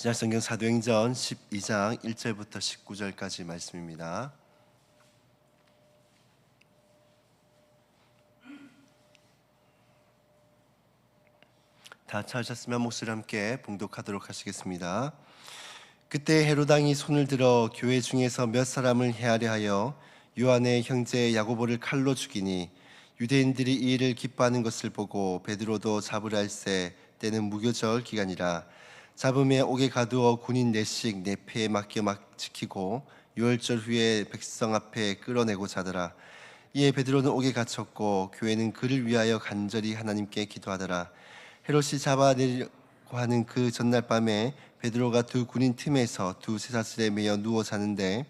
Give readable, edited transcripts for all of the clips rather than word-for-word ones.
신약성경 사도행전 12장 1절부터 19절까지 말씀입니다. 다 찾으셨으면 목소리 함께 봉독하도록 하시겠습니다. 그때 헤로당이 손을 들어 교회 중에서 몇 사람을 해하려 하여 요한의 형제 야고보를 칼로 죽이니 유대인들이 이 일을 기뻐하는 것을 보고 베드로도 잡으려 할세 때는 무교절 기간이라 잡음에 옥에 가두어 군인 넷씩 네 패에 맡겨 지키고 유월절 후에 백성 앞에 끌어내고자 하더라. 이에 베드로는 옥에 갇혔고 교회는 그를 위하여 간절히 하나님께 기도하더라. 헤롯이 잡아내려고 하는 그 전날 밤에 베드로가 두 군인 틈에서 두 쇠사슬에 매여 누워 자는데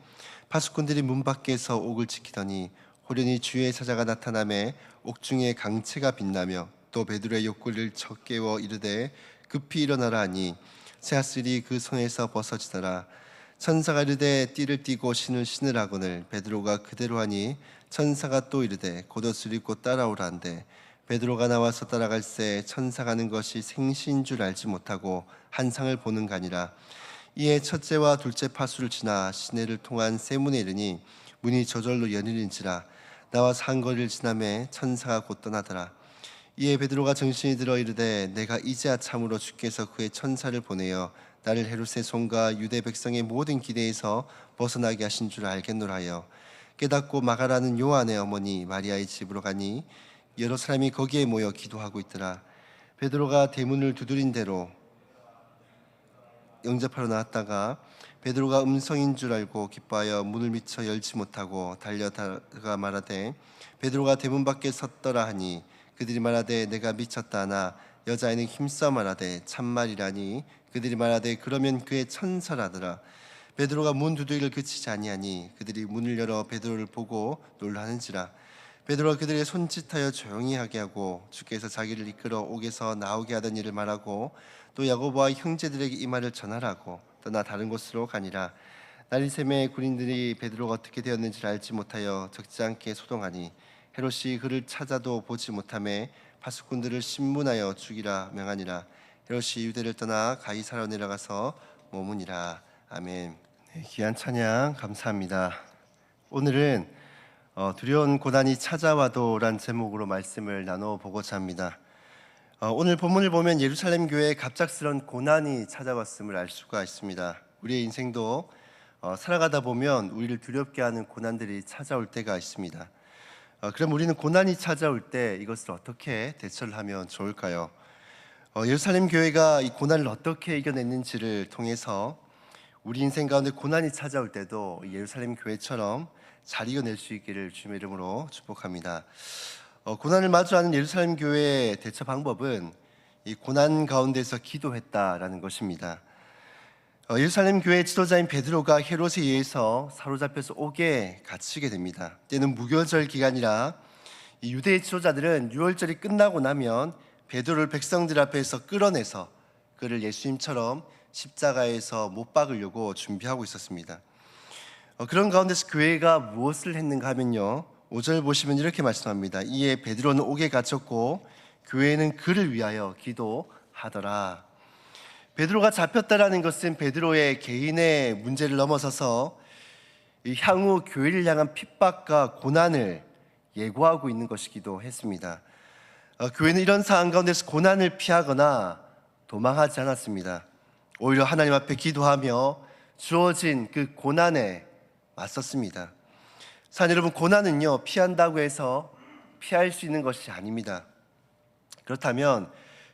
파수꾼들이 문 밖에서 옥을 지키더니 호련히 주의 사자가 나타나매 옥중에 강채가 빛나며 또 베드로의 욕구를 쳐 깨워 이르되 급히 일어나라 하니 쇠사슬이 그 손에서 벗어지더라. 천사가 이르되 띠를 띠고 신을 신으라거늘 베드로가 그대로 하니 천사가 또 이르되 겉옷을 입고 따라오라 한대 베드로가 나와서 따라갈새 천사가 하는 것이 생시인 줄 알지 못하고 한상을 보는가 아니라 이에 첫째와 둘째 파수를 지나 시내를 통한 세문에 이르니 문이 저절로 열리는지라 나와서 한 거리를 지나매 천사가 곧 떠나더라. 이에 베드로가 정신이 들어 이르되 내가 이제야 참으로 주께서 그의 천사를 보내어 나를 헤롯의 손과 유대 백성의 모든 기대에서 벗어나게 하신 줄 알겠노라 하여 깨닫고 마가라는 요한의 어머니 마리아의 집으로 가니 여러 사람이 거기에 모여 기도하고 있더라. 베드로가 대문을 두드린 대로 영접하러 나왔다가 베드로가 음성인 줄 알고 기뻐하여 문을 미처 열지 못하고 달려다가 말하되 베드로가 대문 밖에 섰더라 하니 그들이 말하되 내가 미쳤다 하나 여자애는 힘써 말하되 참말이라니 그들이 말하되 그러면 그의 천사라더라. 베드로가 문 두드리기를 그치지 아니하니 그들이 문을 열어 베드로를 보고 놀라는지라. 베드로가 그들의 손짓하여 조용히 하게 하고 주께서 자기를 이끌어 옥에서 나오게 하던 일을 말하고 또 야고보와 형제들에게 이 말을 전하라고 떠나 다른 곳으로 가니라. 날이 새매 군인들이 베드로가 어떻게 되었는지를 알지 못하여 적지 않게 소동하니 헤롯이 그를 찾아도 보지 못하매 파수꾼들을 신문하여 죽이라 명하니라. 헤롯이 유대를 떠나 가이사랴로 내려가서 머무니라. 아멘. 귀한 찬양 감사합니다. 오늘은 두려운 고난이 찾아와도란 제목으로 말씀을 나눠보고자 합니다. 오늘 본문을 보면 예루살렘 교회에 갑작스런 고난이 찾아왔음을 알 수가 있습니다. 우리의 인생도 살아가다 보면 우리를 두렵게 하는 고난들이 찾아올 때가 있습니다. 그럼 우리는 고난이 찾아올 때 이것을 어떻게 대처를 하면 좋을까요? 예루살렘 교회가 이 고난을 어떻게 이겨냈는지를 통해서 우리 인생 가운데 고난이 찾아올 때도 예루살렘 교회처럼 잘 이겨낼 수 있기를 주님의 이름으로 축복합니다. 고난을 마주하는 예루살렘 교회의 대처 방법은 이 고난 가운데서 기도했다라는 것입니다. 예루살렘 교회 지도자인 베드로가 헤롯에 의해서 사로잡혀서 옥에 갇히게 됩니다. 때는 무교절 기간이라 이 유대의 지도자들은 유월절이 끝나고 나면 베드로를 백성들 앞에서 끌어내서 그를 예수님처럼 십자가에서 못 박으려고 준비하고 있었습니다. 그런 가운데서 교회가 무엇을 했는가 하면요 5절 보시면 이렇게 말씀합니다. 이에 베드로는 옥에 갇혔고 교회는 그를 위하여 기도하더라. 베드로가 잡혔다라는 것은 베드로의 개인의 문제를 넘어서서 향후 교회를 향한 핍박과 고난을 예고하고 있는 것이기도 했습니다. 교회는 이런 상황 가운데서 고난을 피하거나 도망하지 않았습니다. 오히려 하나님 앞에 기도하며 주어진 그 고난에 맞섰습니다. 사랑 여러분, 고난은요 피한다고 해서 피할 수 있는 것이 아닙니다. 그렇다면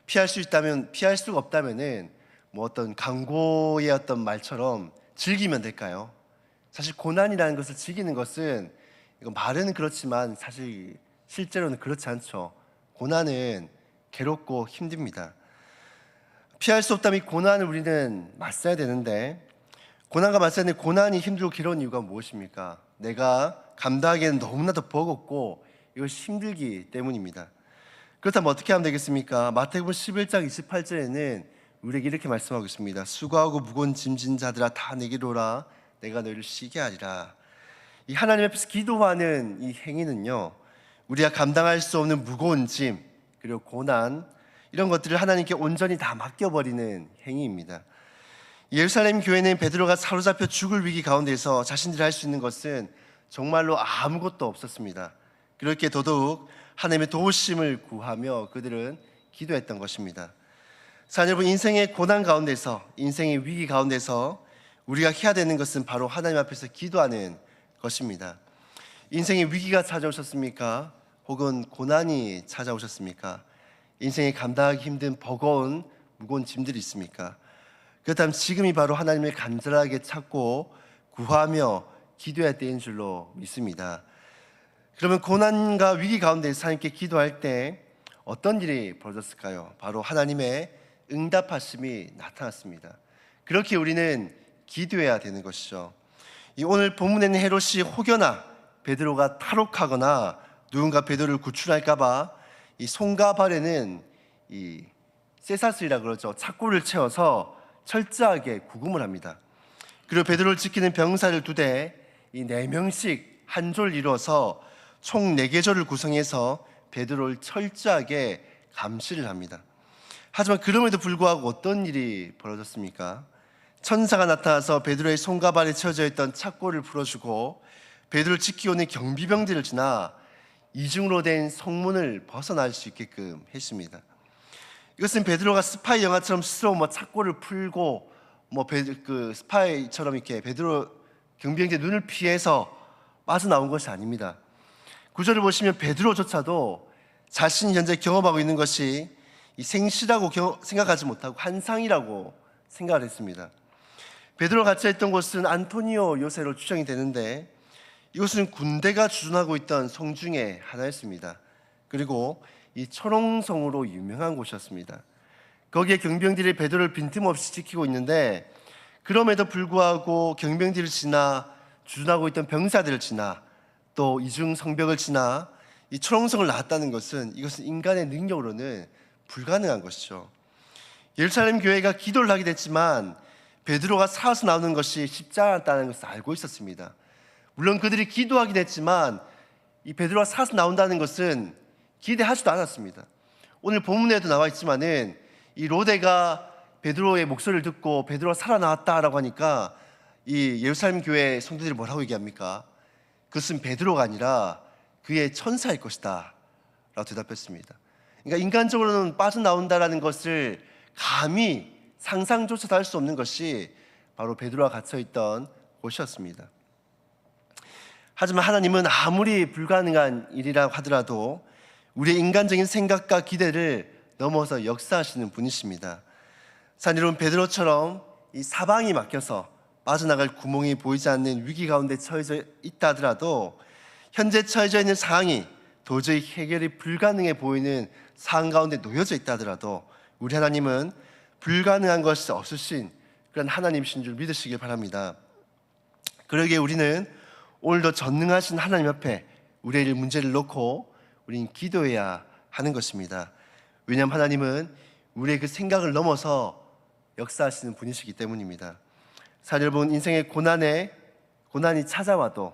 피할 수 있다면 피할 수가 없다면은 뭐 어떤 광고의 어떤 말처럼 즐기면 될까요? 사실 고난이라는 것을 즐기는 것은 이거 말은 그렇지만 사실 실제로는 그렇지 않죠. 고난은 괴롭고 힘듭니다. 피할 수 없다면 이 고난을 우리는 맞서야 되는데 고난과 맞서야 되는데 고난이 힘들고 괴로운 이유가 무엇입니까? 내가 감당하기에는 너무나도 버겁고 이것이 힘들기 때문입니다. 그렇다면 어떻게 하면 되겠습니까? 마태복음 11장 28절에는 우리에게 이렇게 말씀하고 있습니다. 수고하고 무거운 짐진 자들아 다 내게로 오라 내가 너희를 쉬게 하리라. 이 하나님 앞에서 기도하는 이 행위는요 우리가 감당할 수 없는 무거운 짐 그리고 고난 이런 것들을 하나님께 온전히 다 맡겨버리는 행위입니다. 예루살렘 교회는 베드로가 사로잡혀 죽을 위기 가운데서 자신들이 할 수 있는 것은 정말로 아무것도 없었습니다. 그렇게 더더욱 하나님의 도우심을 구하며 그들은 기도했던 것입니다. 사랑 여러분, 인생의 고난 가운데서, 인생의 위기 가운데서 우리가 해야 되는 것은 바로 하나님 앞에서 기도하는 것입니다. 인생의 위기가 찾아오셨습니까? 혹은 고난이 찾아오셨습니까? 인생에 감당하기 힘든 버거운 무거운 짐들이 있습니까? 그렇다면 지금이 바로 하나님을 간절하게 찾고 구하며 기도할 때인 줄로 믿습니다. 그러면 고난과 위기 가운데서 하나님께 기도할 때 어떤 일이 벌어졌을까요? 바로 하나님의 응답하심이 나타났습니다. 그렇게 우리는 기도해야 되는 것이죠. 오늘 본문에는 헤롯이 혹여나 베드로가 탈옥하거나 누군가 베드로를 구출할까봐 이 손과 발에는 이 쇠사슬이라 그러죠. 착고를 채워서 철저하게 구금을 합니다. 그리고 베드로를 지키는 병사를 2대, 이 4명씩 한 줄 이루어서 총 4계절을 구성해서 베드로를 철저하게 감시를 합니다. 하지만 그럼에도 불구하고 어떤 일이 벌어졌습니까? 천사가 나타나서 베드로의 손과 발에 채워져 있던 착고를 풀어주고 베드로를 지키고 있는 경비병들을 지나 이중으로 된 성문을 벗어날 수 있게끔 했습니다. 이것은 베드로가 스파이 영화처럼 스스로 착고를 풀고 스파이처럼 이렇게 베드로 경비병들의 눈을 피해서 빠져나온 것이 아닙니다. 구절을 보시면 베드로조차도 자신이 현재 경험하고 있는 것이 이 생시라고 생각하지 못하고 환상이라고 생각을 했습니다. 베드로가 갇혀있던 곳은 안토니오 요새로 추정이 되는데 이곳은 군대가 주둔하고 있던 성 중에 하나였습니다. 그리고 이 초롱성으로 유명한 곳이었습니다. 거기에 경병들이 베드로를 빈틈없이 지키고 있는데 그럼에도 불구하고 경병들을 지나 주둔하고 있던 병사들을 지나 또 이중 성벽을 지나 이 초롱성을 나왔다는 것은 이것은 인간의 능력으로는 불가능한 것이죠. 예루살렘 교회가 기도를 하게 됐지만 베드로가 살아서 나오는 것이 쉽지 않았다는 것을 알고 있었습니다. 물론 그들이 기도하긴 했지만 이 베드로가 살아서 나온다는 것은 기대하지도 않았습니다. 오늘 본문에도 나와 있지만은 이 로데가 베드로의 목소리를 듣고 베드로가 살아나왔다라고 하니까 이 예루살렘 교회 성도들이 뭐라고 얘기합니까? 그것은 베드로가 아니라 그의 천사일 것이다 라고 대답했습니다. 그러니까 인간적으로는 빠져나온다라는 것을 감히 상상조차도 할 수 없는 것이 바로 베드로가 갇혀있던 곳이었습니다. 하지만 하나님은 아무리 불가능한 일이라고 하더라도 우리의 인간적인 생각과 기대를 넘어서 역사하시는 분이십니다. 자, 여러분, 베드로처럼 이 사방이 막혀서 빠져나갈 구멍이 보이지 않는 위기 가운데 처해져 있다 하더라도 현재 처해져 있는 상황이 도저히 해결이 불가능해 보이는 상황 가운데 놓여져 있다 하더라도 우리 하나님은 불가능한 것이 없으신 그런 하나님이신 줄 믿으시길 바랍니다. 그러기에 우리는 오늘도 전능하신 하나님 앞에 우리의 문제를 놓고 우리는 기도해야 하는 것입니다. 왜냐하면 하나님은 우리의 그 생각을 넘어서 역사하시는 분이시기 때문입니다. 자, 여러분, 인생의 고난이 찾아와도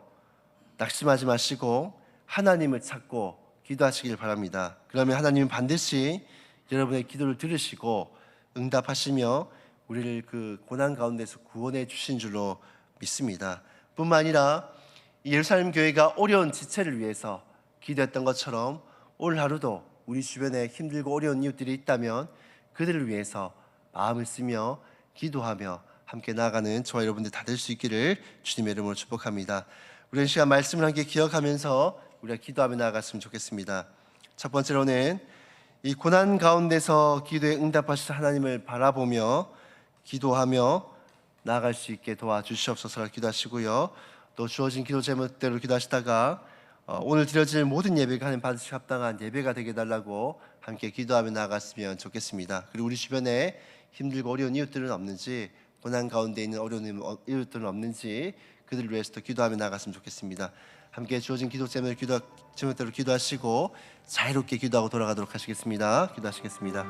낙심하지 마시고 하나님을 찾고 기도하시길 바랍니다. 그러면 하나님은 반드시 여러분의 기도를 들으시고 응답하시며 우리를 그 고난 가운데서 구원해 주신 줄로 믿습니다. 뿐만 아니라 예루살렘 교회가 어려운 지체를 위해서 기도했던 것처럼 오늘 하루도 우리 주변에 힘들고 어려운 이웃들이 있다면 그들을 위해서 마음을 쓰며 기도하며 함께 나아가는 저와 여러분들 다 될 수 있기를 주님의 이름으로 축복합니다. 우리 이 시간 말씀을 함께 기억하면서 우리가 기도하며 나아갔으면 좋겠습니다. 첫 번째로는 이 고난 가운데서 기도에 응답하실 하나님을 바라보며 기도하며 나아갈 수 있게 도와주시옵소서 기도하시고요. 또 주어진 기도 제목대로 기도하시다가 오늘 드려질 모든 예배가 하나님 받으시기 합당한 예배가 되게 해달라고 함께 기도하며 나아갔으면 좋겠습니다. 그리고 우리 주변에 힘들고 어려운 이웃들은 없는지, 고난 가운데 있는 어려운 이웃들은 없는지 그들을 위해서도 기도하며 나아갔으면 좋겠습니다. 함께 주어진 기도 제목대로 기도하시고 자유롭게 기도하고 돌아가도록 하시겠습니다. 기도하시겠습니다.